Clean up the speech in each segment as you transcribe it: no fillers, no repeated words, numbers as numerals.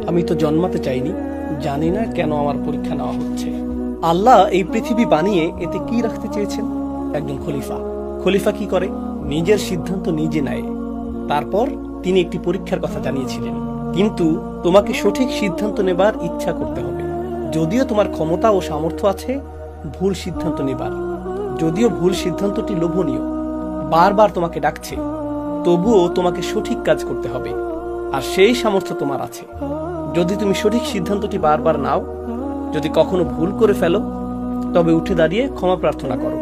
আমি তো জন্মাতে চাইনি, জানি না কেন আমার পরীক্ষা নেওয়া হচ্ছে। আল্লাহ এই পৃথিবী বানিয়ে এতে কি রাখতে চেয়েছেন? একজন খলিফা। খলিফা কি করে? নিজের সিদ্ধান্ত নিজে নেয়। তারপর তিনি একটি পরীক্ষার কথা জানিয়েছিলেন, কিন্তু তোমাকে সঠিক সিদ্ধান্ত নেবার ইচ্ছা করতে হবে। যদিও তোমার ক্ষমতা ও সামর্থ্য আছে ভুল সিদ্ধান্ত নেবার, যদিও ভুল সিদ্ধান্তটি লোভনীয়, বারবার তোমাকে ডাকছে, তবুও তোমাকে সঠিক কাজ করতে হবে। আর সেই সামর্থ্য তোমার আছে। যদি তুমি সঠিক সিদ্ধান্তটি বারবার নাও, যদি কখনো ভুল করে ফেলো, তবে উঠে দাঁড়িয়ে ক্ষমা প্রার্থনা করো,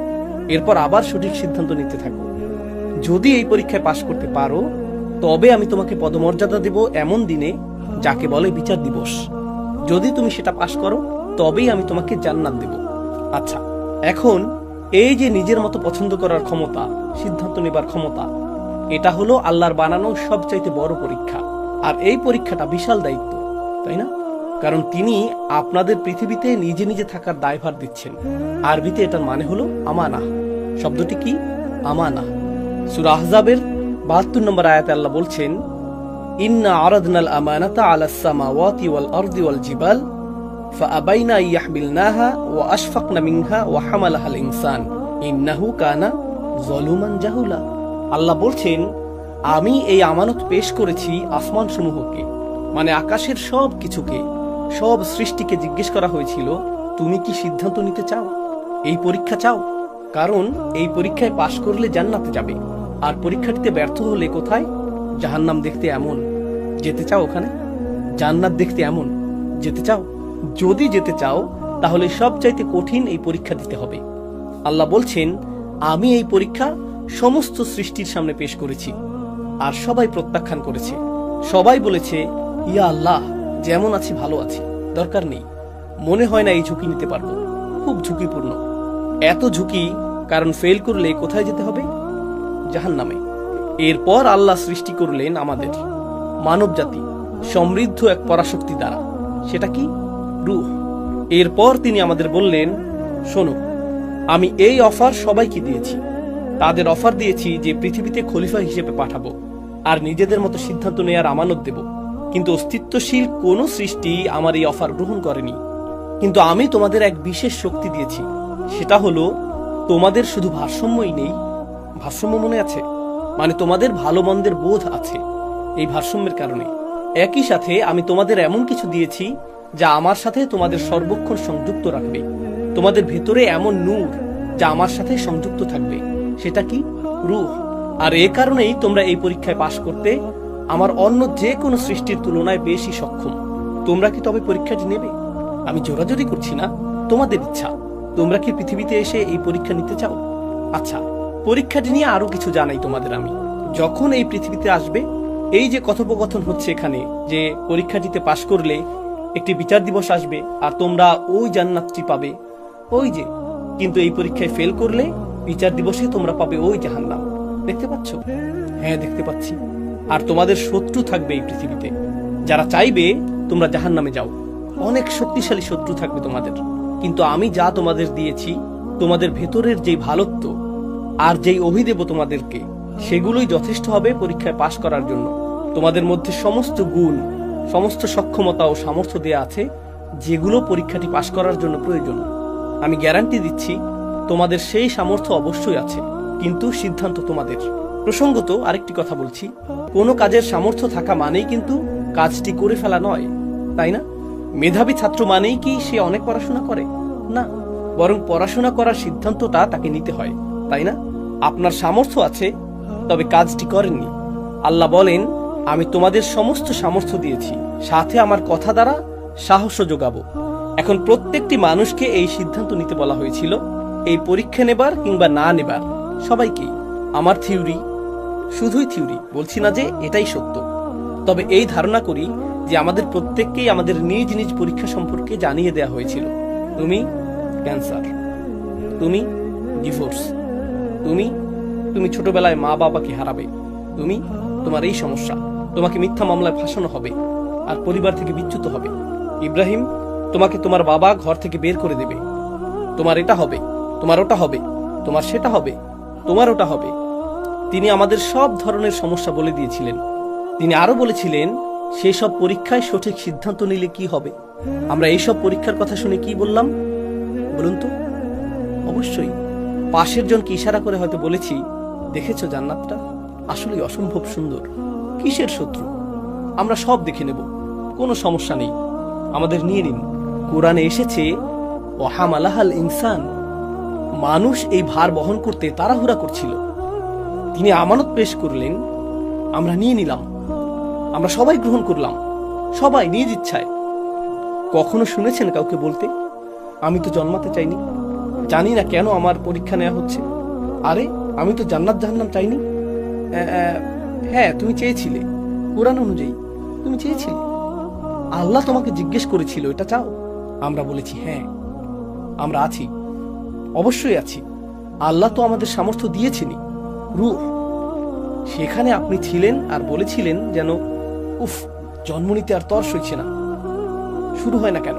এরপর আবার সঠিক সিদ্ধান্ত নিতে থাকো। যদি এই পরীক্ষায় পাশ করতে পারো, তবে আমি তোমাকে পদমর্যাদা দেব এমন দিনে, যাকে বলে বিচার দিবস। যদি তুমি সেটা পাশ করো, তবেই আমি তোমাকে জান্নাত দেব। আচ্ছা, এখন এই যে নিজের মতো পছন্দ করার ক্ষমতা, সিদ্ধান্ত নেবার ক্ষমতা, এটা হলো আল্লাহর বানানো সবচাইতে বড় পরীক্ষা। আর এই পরীক্ষাটা বিশাল দায়িত্ব, তাই না? কারণ তিনি আপনাদের পৃথিবীতে নিজে নিজে থাকার দায়ভার দিচ্ছেন। আরবিতে এটার মানে হলো আমানা। শব্দটি কি? আমানা। সূরা আহজাবের 72 নম্বর আয়াতে আল্লাহ বলছেন, ইন্না আরাদনাল আমানাতা আলাস সামাওয়াতি ওয়াল আরদি ওয়াল জিবাল ফাআবাইনা ইয়াহমিলনাহা ওয়া আশফাকনা মিনহা ওয়া হামালাহাল ইনসান ইন্নাহু কানা যালুমান জাহুলা। আল্লাহ বলছেন, আমি এই আমানত পেশ করেছি আসমান সমূহকে, মানে আকাশের সব কিছুকে, সব সৃষ্টিকে জিজ্ঞেস করা হয়েছিল, তুমি কি সিদ্ধান্ত নিতে চাও? এই পরীক্ষা চাও? কারণ এই পরীক্ষায় পাশ করলে জান্নাতে যাবে, আর পরীক্ষাটিতে ব্যর্থ হলে কোথায়? জাহান্নাম দেখতে এমন, যেতে চাও ওখানে? জান্নাত দেখতে এমন, যেতে চাও? যদি যেতে চাও, তাহলে সবচাইতে কঠিন এই পরীক্ষা দিতে হবে। আল্লাহ বলছেন, আমি এই পরীক্ষা সমস্ত সৃষ্টির সামনে পেশ করেছি, আর সবাই প্রত্যাখ্যান করেছে। সবাই বলেছে, ইয়া আল্লাহ, যেমন আছি ভালো আছি, দরকার নেই, মনে হয় না এই ঝুঁকি নিতে পারবো, খুব ঝুঁকিপূর্ণ। এত ঝুঁকি, কারণ ফেল করলে কোথায় যেতে হবে? জাহান্নামে। এরপর আল্লাহ সৃষ্টি করলেন আমাদের মানব জাতি সমৃদ্ধ এক পরাশক্তি দ্বারা, সেটা কি? রূহ। এরপর তিনি আমাদের বললেন, শোনো, আমি এই অফার সবাইকে দিয়েছি। তাদের অফার দিয়েছি যে পৃথিবীতে খলিফা হিসেবে পাঠাবো, আর নিজেদের মতো সিদ্ধান্ত নেয়ার আমানত দেব। কিন্তু অস্তিত্বশীল কোন সৃষ্টি আমার এই অফার গ্রহণ করেনি। কিন্তু আমি তোমাদের এক বিশেষ শক্তি দিয়েছি, সেটা হলো তোমাদের শুধু ভারসাম্যই নেই, ভারসাম্য মনে আছে, মানে তোমাদের ভালো মন্দের বোধ আছে। এই ভারসাম্যের কারণে একই সাথে আমি তোমাদের এমন কিছু দিয়েছি যা আমার সাথে তোমাদের সর্বক্ষণ সংযুক্ত রাখবে। তোমাদের ভেতরে এমন নূর যা আমার সাথে সংযুক্ত থাকবে, সেটা কি? রূহ। আর এ কারণেই তোমরা এই পরীক্ষায় পাশ করতে আমার অন্য যে কোনো সৃষ্টির তুলনায় বেশি সক্ষম। তোমরা কি তবে পরীক্ষাটি নেবে? আমি জোরাজোরি করছি না, তোমাদের ইচ্ছা। তোমরা কি পৃথিবীতে এসে এই পরীক্ষা নিতে চাও? আচ্ছা, পরীক্ষাটি নিয়ে আরো কিছু জানাই তোমাদের আমি। যখন এই পৃথিবীতে আসবে, এই যে কথোপকথন হচ্ছে এখানে, যে পরীক্ষাটিতে পাশ করলে একটি বিচার দিবস আসবে আর তোমরা ওই জান্নাতটি পাবে, ওই যে, কিন্তু এই পরীক্ষায় ফেল করলে বিচার দিবসে তোমরা পাবে ওই জাহান্নাম। দেখতে পাচ্ছ? হ্যাঁ, দেখতে পাচ্ছি। আর তোমাদের শত্রু থাকবে এই পৃথিবীতে, যারা চাইবে তোমরা জাহান্নামে যাও। অনেক শক্তিশালী শত্রু থাকবে তোমাদের। কিন্তু আমি যা তোমাদের দিয়েছি, তোমাদের ভেতরের যেই ভালোত্ব আর যেই অভিদেব তোমাদেরকে, সেগুলোই যথেষ্ট হবে পরীক্ষায় পাশ করার জন্য। তোমাদের মধ্যে সমস্ত গুণ, সমস্ত সক্ষমতা ও সামর্থ্য দেয়া আছে, যেগুলো পরীক্ষাটি পাশ করার জন্য প্রয়োজন। আমি গ্যারান্টি দিচ্ছি, তোমাদের সেই সামর্থ্য অবশ্যই আছে, কিন্তু সিদ্ধান্ত তোমাদের। প্রসঙ্গত আরেকটি কথা বলছি, কোনো কাজের সামর্থ্য থাকা মানেই কিন্তু কাজটি করে ফেলা নয়, তাই না? মেধাবী ছাত্র মানেই কি সে অনেক পড়াশোনা করে? না, বরং পড়াশোনা করার সিদ্ধান্তটা তাকে নিতে হয়, তাই না? আপনার সামর্থ্য আছে, তবে কাজটি করেননি। আল্লাহ বলেন, আমি তোমাদের সমস্ত সামর্থ্য দিয়েছি, সাথে আমার কথা দ্বারা সাহস যোগাবো। এখন প্রত্যেকটি মানুষকে এই সিদ্ধান্ত নিতে বলা হয়েছিল, এই পরীক্ষা নেবার কিংবা না নেবার, সবাইকেই। আমার থিওরি, শুধুই থিওরি, বলছি না যে এটাই সত্য, তবে এই ধারণা করি যে আমাদের প্রত্যেককেই আমাদের নিজ নিজ পরীক্ষা সম্পর্কে জানিয়ে দেয়া হয়েছিল। তুমি ক্যান্সার, তুমি ডিভোর্স, তুমি ছোটবেলায় মা বাবাকে হারাবে, তোমার এই সমস্যা, তোমাকে মিথ্যা মামলায় ফাঁসানো হবে আর পরিবার থেকে বিচ্যুত হবে। ইব্রাহিম, তোমাকে তোমার বাবা ঘর থেকে বের করে দেবে। তোমার এটা হবে, তোমার ওটা হবে, তোমার সেটা হবে, তোমার ওটা হবে। তিনি আমাদের সব ধরনের সমস্যা বলে দিয়েছিলেন। তিনি আরো বলেছিলেন, সেই সব পরীক্ষায় সঠিক সিদ্ধান্ত নিলে কি হবে? আমরা এইসব পরীক্ষার কথা শুনে কি বললাম বলুন তো? অবশ্যই পাশের জনকে ইশারা করে হয়তো বলেছি, দেখেছো জান্নাতটা আসলেই অসম্ভব সুন্দর, কিসের শত্রু, আমরা সব দেখে নেব, কোনো সমস্যা নেই, আমাদের নিয়ে নিন। কোরআনে এসেছে ওয়াহামালাহাল ইনসান, মানুষ এই ভার বহন করতে তাড়াহুড়া করছিল, তিনি আমানত পেশ করলেন, আমরা নিয়ে নিলাম, আমরা সবাই গ্রহণ করলাম, সবাই নিজ ইচ্ছায়। কখনো শুনেছেন কাউকে বলতে, আমি তো জন্মাতে চাইনি, জানি না কেন আমার পরীক্ষা নেওয়া হচ্ছে, আরে আমি তো জান্নাত জাহান্নাম চাইনি। হ্যাঁ তুমি চেয়েছিলে, কোরআন অনুযায়ী তুমি চেয়েছিলে, আল্লাহ তোমাকে জিজ্ঞেস করেছিল এটা চাও, আমরা বলেছি হ্যাঁ আমরা আছি, অবশ্যই আছি, আল্লাহ তো আমাদের সামর্থ্য দিয়েছেনই, রূহ। সেখানে আপনি ছিলেন আর বলেছিলেন যেন উফ, জন্ম নিতে আর তর সইছে না, শুরু হয় না কেন?